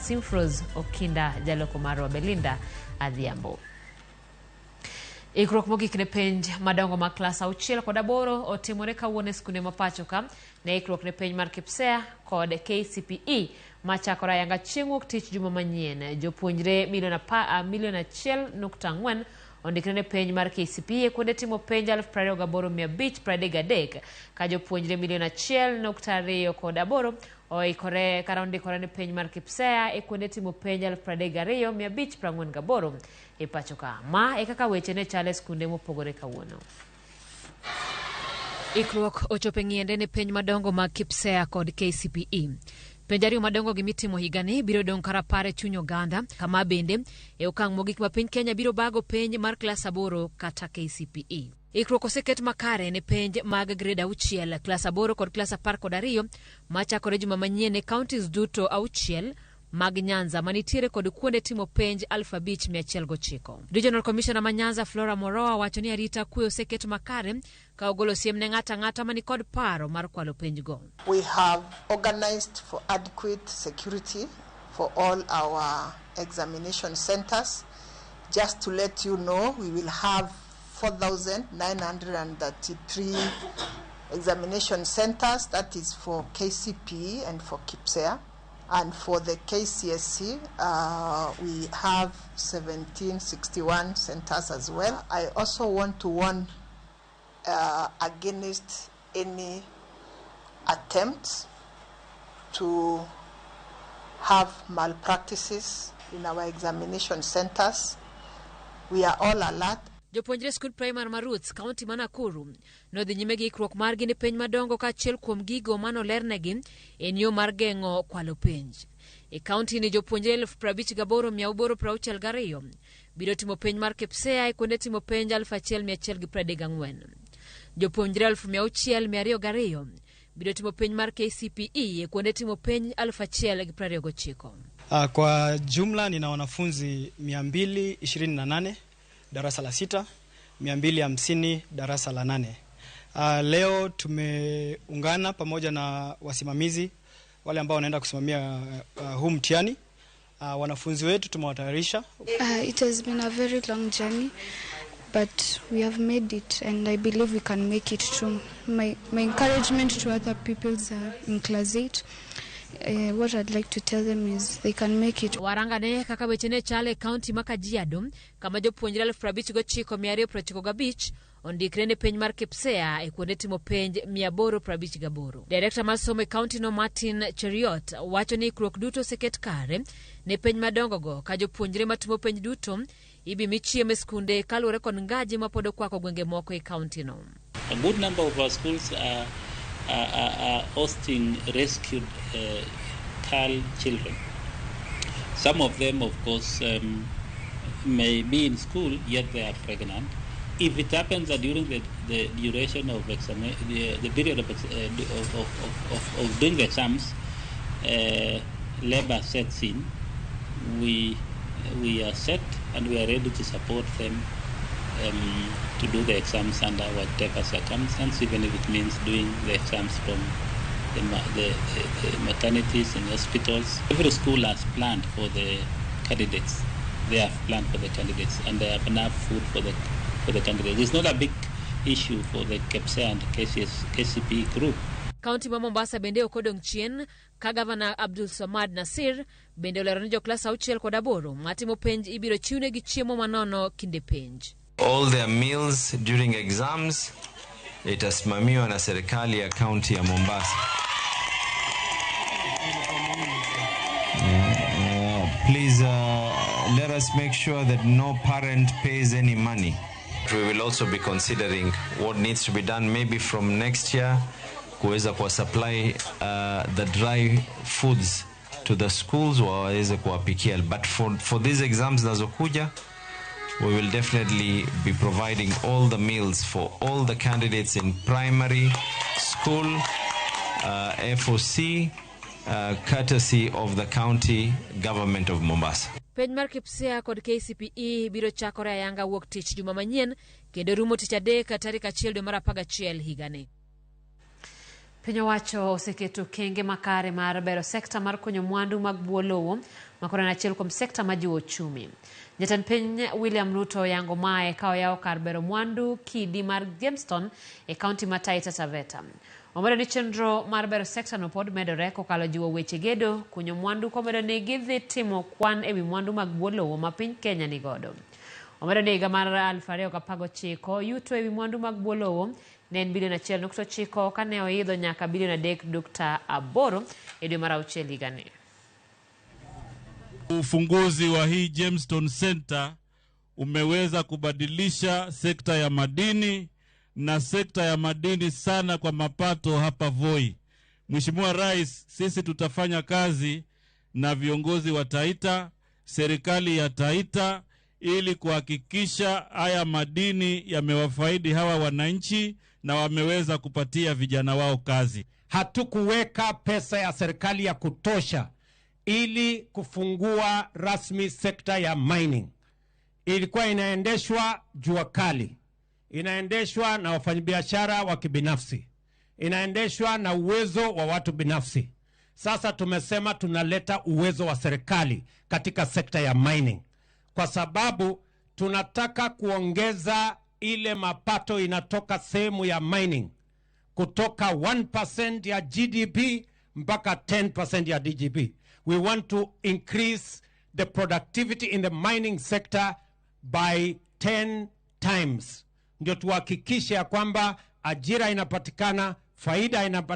Simfros Okinda jaloko marwa Belinda Adhiambo. Ikruok mogik ne penj madongo ma klas 6 kod 8 otimore kawuono Sikunde mapacho ka ne ikruok ne penj mar KPSEA kod KCPE machakore yanga chieng' wuok tich juma manyien. Jopuonjre milion 1.4 ondikre ne penj mar KCPE kuonde timo penj 28,533 ka jopuonjre milion 1.2 kod 8 oikore kara ondikore ne penj mar KPSEA e kuonde timo penj 32,548 e pacho ka. Ma e kaka weche ne chale skunde mopogore kawuono. Ikruok ochope ng'iende ne penj madongo mag KPSEA kod KCPE. Penj ariyo madongo gi mitimo higani biro dong' karapare chuny oganda, kama bende e okang' mogik ma piny Kenya biro bago penj mar klas 8 kata KCPE. Ikruok oseket makare ne penj mag grade 6, klas 8 kod klas 12 machakore juma manyien e counties duto 6 mag Nyanza manitiere kod kuonde timo penj 5,109. Regional Commissioner ma Nyanza Flora Moroa wacho ni arita kwe oseket makare ka ogolo siem ne ng'ata mani kod paro mar kwalo penj go. We have organized for adequate security for all our examination centers. Just to let you know, we will have 4,933 examination centers. That is for KCPE and for KPSEA. And for the KCSE, we have 1761 centers as well. I also want to warn against any attempts to have malpractices in our examination centers. We are all alert. Jopuonjre skul primary Maruts, County Nakuru, nodhi nyime gi ikruok margi ne penj madongo ka achiel kuom gigo manolernegi en yo mar geng'o kwalo penj. E county ni jopuonjre 58,862 biro timo penj mar KPSEA e kuonde timo penj 1,134. Jopuonjre 6,202 biro timo penj mar KCPE e kuonde timo penj 1,029. Kwa jumla nina wanafunzi 228 darasa la 6, 250 darasa la 8. Leo tumeungana pamoja na wasimamizi wale ambao wanaenda kusimamia huu mtihani. Wanafunzi wetu tumewatayarisha. It has been a very long journey, but we have made it and I believe we can make it too. My encouragement to other people in class 8, what I'd like to tell them is they can make it. Warangane kaka wechene chale county Kajiado kama jopuonjre 5,995 ondikre ne penj mar KPSEA e kuonde timo penj 858. Director mar somo county no Martin Cheriot wacho ni ikruok duto seket kare ne penj madongo go ka jopuonjre matimo penj duto ibi michieme skunde kaluwore kod ngaji mapodo kwako gwenge moko e county no. A good number of our schools are hosting rescued girl children. Some of them, of course, may be in school yet they are pregnant. If it happens that during the duration of the period of doing the exams, labor sets in, we are set and we are ready to support them to do the exams under whatever circumstance, even if it means doing the exams from the maternities and hospitals. Every school has planned for the candidates. They have planned for the candidates and they have enough food for the candidates. It's not a big issue for the KPSEA and KCPE group. County ma Mombasa bende okodong chien ka Governor Abdul Samad Nasir bende olero jo klas 6 kod 8 matimo penj ibiro chiwne gi chiemo manono kinde penj. All their meals during exams itasimamiwa na serikali ya county ya Mombasa. Please let us make sure that no parent pays any money. We will also be considering what needs to be done maybe from next year kuweza kwa supply the dry foods to the schools waweze kuwapikia. But for these exams nazokuja, we will definitely be providing all the meals for all the candidates in primary school, FOC, courtesy of the county government of Mombasa. Penj mar KPSEA kod KCPE biro chakore ayanga wuok tich juma manyien kendo rumo tich adek tarik 1 dwe mar 11 higani. Piny owacho oseketo kenge makare mar bero sekta mar kunyo mwandu mag buo lowo makoro en achiel kuom sekta majiwo uchumi. Jatend piny William Ruto yango mae ka oyawo kar bero mwandu kidi mar Gemstone e kaunti ma Taita Taveta. Omedo ni chenro mar bero sekta no pod medore kokalo jiwo weche gedo, kunyo mwandu komedo ni gidhi timo kwan ewi mwandu mag buo lowo ma piny Kenya ni godo. Omedo ni higa mar 2019 yuto ewi mwandu mag buo lowo ne en bilion 1.9 kane oidho nyaka bilion 3.8 e dwe mar auchiel higani. Ufunguzi wa hii Gemstone Center umeweza kubadilisha sekta ya madini na sekta ya madini sana kwa mapato hapa Voi. Mheshimiwa Rais, sisi tutafanya kazi na viongozi wa Taita, serikali ya Taita, ili kuhakikisha haya madini yamewafaidi hawa wananchi na wameweza kupatia vijana wao kazi. Hatukuweka pesa ya serikali ya kutosha ili kufungua rasmi sekta ya mining. Ilikuwa inaendeshwa jua kali, inaendeshwa na wafanyabiashara wa kibinafsi, inaendeshwa na uwezo wa watu binafsi. Sasa tumesema tunaleta uwezo wa serikali katika sekta ya mining, kwa sababu tunataka kuongeza ile mapato inatoka sehemu ya mining kutoka 1% ya GDP mpaka 10% ya DGP. We want to increase the productivity in the mining sector by 10 times. Ndio tuhakikishe ya kwamba ajira inapatikana, faida inapatikana.